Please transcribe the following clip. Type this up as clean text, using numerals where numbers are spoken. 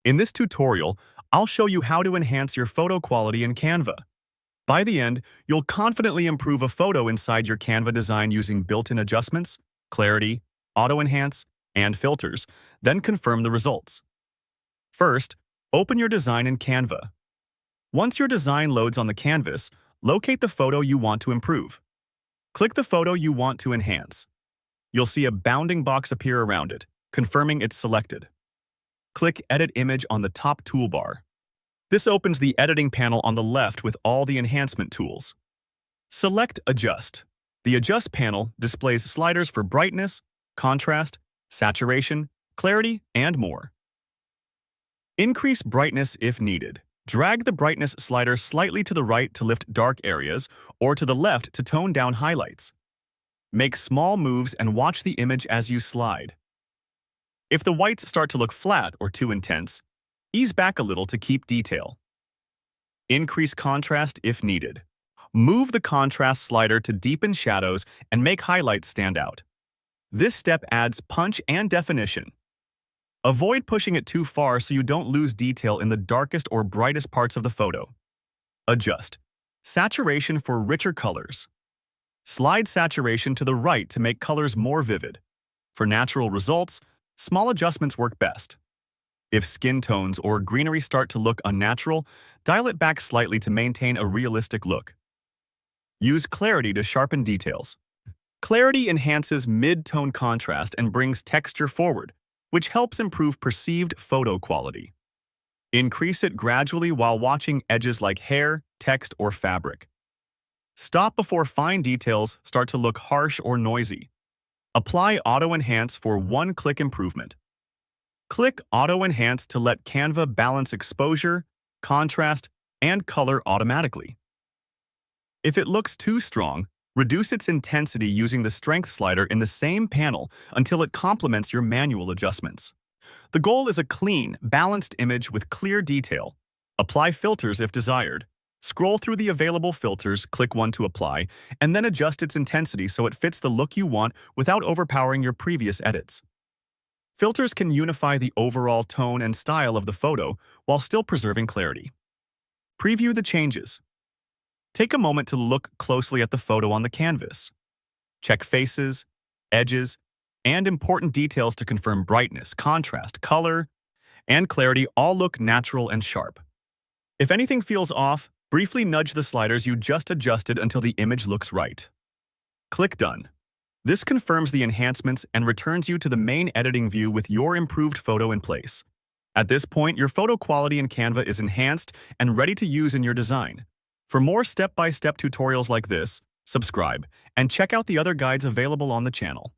In this tutorial, I'll show you how to enhance your photo quality in Canva. By the end, you'll confidently improve a photo inside your Canva design using built-in adjustments, clarity, auto-enhance, and filters, then confirm the results. First, open your design in Canva. Once your design loads on the canvas, locate the photo you want to improve. Click the photo you want to enhance. You'll see a bounding box appear around it, confirming it's selected. Click Edit Image on the top toolbar. This opens the editing panel on the left with all the enhancement tools. Select Adjust. The Adjust panel displays sliders for brightness, contrast, saturation, clarity, and more. Increase brightness if needed. Drag the brightness slider slightly to the right to lift dark areas or to the left to tone down highlights. Make small moves and watch the image as you slide. If the whites start to look flat or too intense, ease back a little to keep detail. Increase contrast if needed. Move the contrast slider to deepen shadows and make highlights stand out. This step adds punch and definition. Avoid pushing it too far so you don't lose detail in the darkest or brightest parts of the photo. Adjust. Saturation for richer colors. Slide saturation to the right to make colors more vivid. For natural results, small adjustments work best. If skin tones or greenery start to look unnatural, dial it back slightly to maintain a realistic look. Use clarity to sharpen details. Clarity enhances mid-tone contrast and brings texture forward, which helps improve perceived photo quality. Increase it gradually while watching edges like hair, text, or fabric. Stop before fine details start to look harsh or noisy. Apply Auto Enhance for one-click improvement. Click Auto Enhance to let Canva balance exposure, contrast, and color automatically. If it looks too strong, reduce its intensity using the strength slider in the same panel until it complements your manual adjustments. The goal is a clean, balanced image with clear detail. Apply filters if desired. Scroll through the available filters, click one to apply, and then adjust its intensity so it fits the look you want without overpowering your previous edits. Filters can unify the overall tone and style of the photo while still preserving clarity. Preview the changes. Take a moment to look closely at the photo on the canvas. Check faces, edges, and important details to confirm brightness, contrast, color, and clarity all look natural and sharp. If anything feels off, briefly nudge the sliders you just adjusted until the image looks right. Click Done. This confirms the enhancements and returns you to the main editing view with your improved photo in place. At this point, your photo quality in Canva is enhanced and ready to use in your design. For more step-by-step tutorials like this, subscribe and check out the other guides available on the channel.